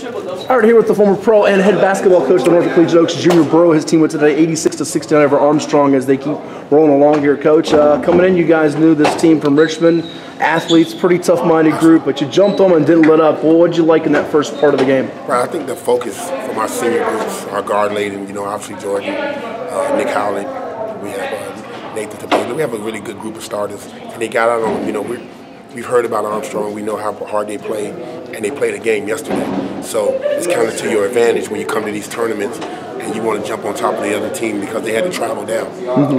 All right, here with the former pro and head basketball coach of the Norfolk Collegiate Oaks, Junior Burrough. His team went today 86-69 over Armstrong as they keep rolling along here. Coach, coming in, you guys knew this team from Richmond. Athletes, pretty tough-minded group, but you jumped on them and didn't let up. Well, what did you like in that first part of the game? Right, I think the focus from our senior groups, our guard lady, obviously Jordan, Nick Howlett, we have Nathan Tabitha. We have a really good group of starters, and they got out on them. We've heard about Armstrong. We know how hard they play, and they played a game yesterday. So it's kind of to your advantage when you come to these tournaments and you want to jump on top of the other team because they had to travel down.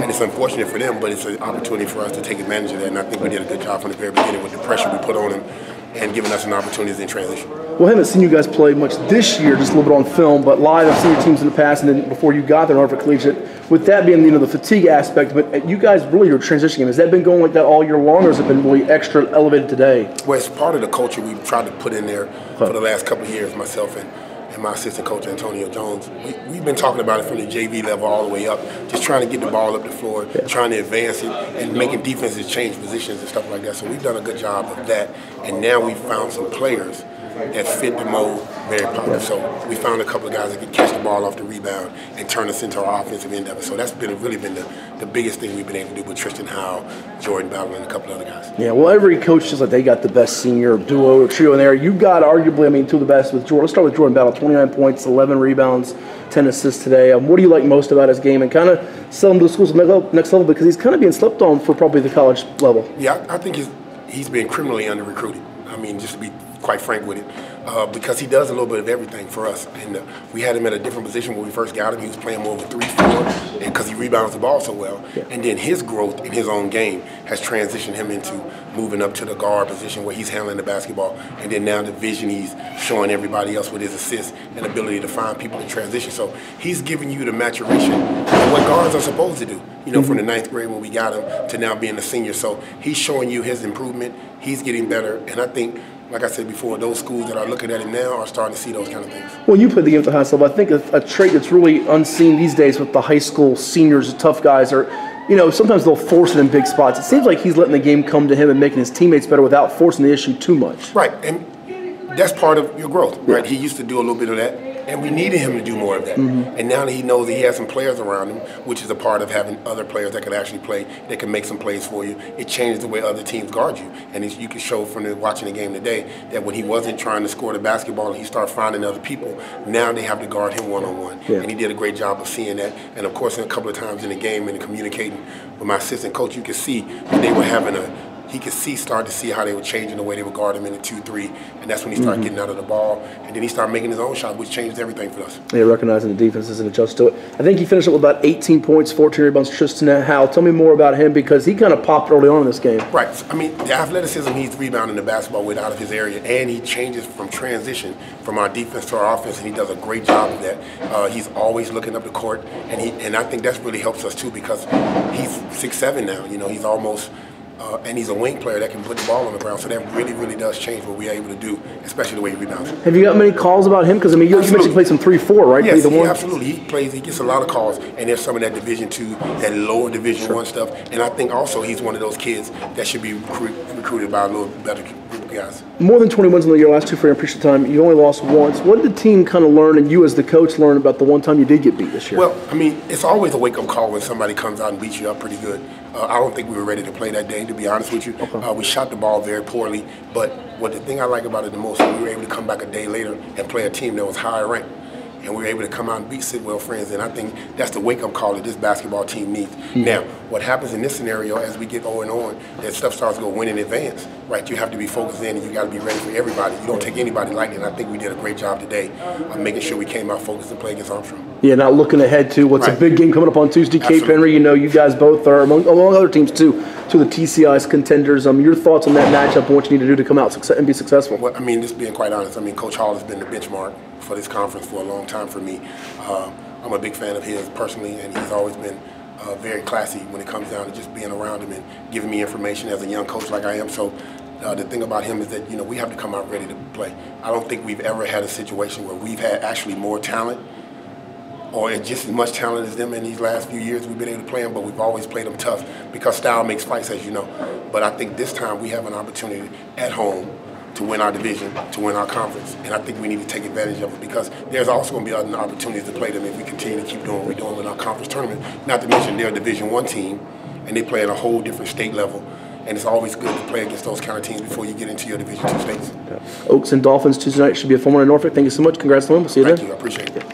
And it's unfortunate for them, but it's an opportunity for us to take advantage of that. And I think we did a good job from the very beginning with the pressure we put on them and giving us an opportunity in transition. Well, I haven't seen you guys play much this year, just a little bit on film, but live I've seen your teams in the past, and then before you got there, Norfolk Collegiate. With that being, the fatigue aspect, but you guys really your transition game, has that been going like that all year long, or has it been really extra elevated today? Well, it's part of the culture we've tried to put in there for the last couple of years, myself and my assistant coach, Antonio Jones. We've been talking about it from the JV level all the way up, just trying to get the ball up the floor, trying to advance it, and making defenses change positions and stuff like that. So we've done a good job of that, and now we've found some players that fit the mold very properly. So we found a couple of guys that can catch the ball off the rebound and turn us into our offensive endeavor. So that's really been the biggest thing we've been able to do with Tristan Howell, Jordan Battle, and a couple other guys. Yeah, well, every coach says like they got the best senior duo or trio in there. You got arguably, two of the best with Jordan. Let's start with Jordan Battle, 29 points, 11 rebounds, 10 assists today. What do you like most about his game, and kind of sell him to the schools next level, because he's kind of being slept on for probably the college level? Yeah, I think he's been criminally under-recruited. Just to be quite frank with it, because he does a little bit of everything for us. And we had him at a different position when we first got him. He was playing more of a 3-4, and because he rebounds the ball so well. Yeah. And then his growth in his own game has transitioned him into moving up to the guard position where he's handling the basketball. And then now the vision he's showing everybody else with his assists and ability to find people in transition. So he's giving you the maturation of what guards are supposed to do. From the 9th grade when we got him to now being a senior. So he's showing you his improvement. He's getting better. And I think, like I said before, those schools that are looking at him now are starting to see those kind of things. Well, you played the game at the high school, but I think a trait that's really unseen these days with the high school seniors, tough guys, are, sometimes they'll force it in big spots. It seems like he's letting the game come to him and making his teammates better without forcing the issue too much. Right, and that's part of your growth, right? He used to do a little bit of that, and we needed him to do more of that. And now that he knows that he has some players around him, which is a part of having other players that can actually play, that can make some plays for you, it changes the way other teams guard you. And you can show from watching the game today that when he wasn't trying to score the basketball and he started finding other people, now they have to guard him one-on-one. And he did a great job of seeing that. And of course, a couple of times in the game and communicating with my assistant coach, you could see that they were having he could start to see how they were changing the way they would guard him in the 2-3, and that's when he started getting out of the ball, and then he started making his own shot, which changed everything for us. Yeah, recognizing the defenses and adjust to it. I think he finished up with about 18 points, 14 rebounds. Tristan Howell, tell me more about him, because he kind of popped early on in this game. Right. The athleticism he's rebounding the basketball with out of his area, and he changes from transition from our defense to our offense, and he does a great job of that. He's always looking up the court, and I think that really helps us too, because he's 6'7" now. He's almost. And he's a wing player that can put the ball on the ground, so that really, really does change what we're able to do, especially the way he rebounds. Have you got many calls about him? Because, you mentioned he played some 3-4, right? Yes, absolutely. He gets a lot of calls, and there's some of that Division II, that lower Division I stuff, and I think also he's one of those kids that should be recruited by a little better group of guys. More than 20 wins in the year, last two for your appreciative time. You only lost once. What did the team kind of learn, and you as the coach learn about the one time you did get beat this year? Well, it's always a wake-up call when somebody comes out and beats you up pretty good. I don't think we were ready to play that day, to be honest with you. Okay. We shot the ball very poorly, but the thing I like about it the most is we were able to come back a day later and play a team that was higher ranked. And we were able to come out and beat Sidwell Friends, and I think that's the wake-up call that this basketball team needs. Now, what happens in this scenario as we get on, that stuff starts to go win in advance, right? You have to be focused in, and you got to be ready for everybody. You don't take anybody lightly, and I think we did a great job today of making sure we came out focused and played against Armstrong. Yeah, not looking ahead to what's a big game coming up on Tuesday. Cape Henry, you guys both are, among other teams too, to the TCIS contenders. Your thoughts on that matchup and what you need to do to come out and be successful? Well, just being quite honest, Coach Hall has been the benchmark for this conference for a long time for me. I'm a big fan of his personally, and he's always been very classy when it comes down to just being around him and giving me information as a young coach like I am. So the thing about him is that we have to come out ready to play. I don't think we've ever had a situation where we've had actually more talent or just as much talent as them in these last few years we've been able to play them, but we've always played them tough because style makes fights, as you know. But I think this time we have an opportunity at home to win our division, to win our conference. And I think we need to take advantage of it because there's also going to be other opportunities to play them if we continue to keep doing what we're doing with our conference tournament. Not to mention they're a Division I team, and they play at a whole different state level. And it's always good to play against those kind of teams before you get into your Division II states. Oaks and Dolphins Tuesday night should be a fun one in Norfolk. Thank you so much. Congrats to them. We'll see you then. Thank you. I appreciate it.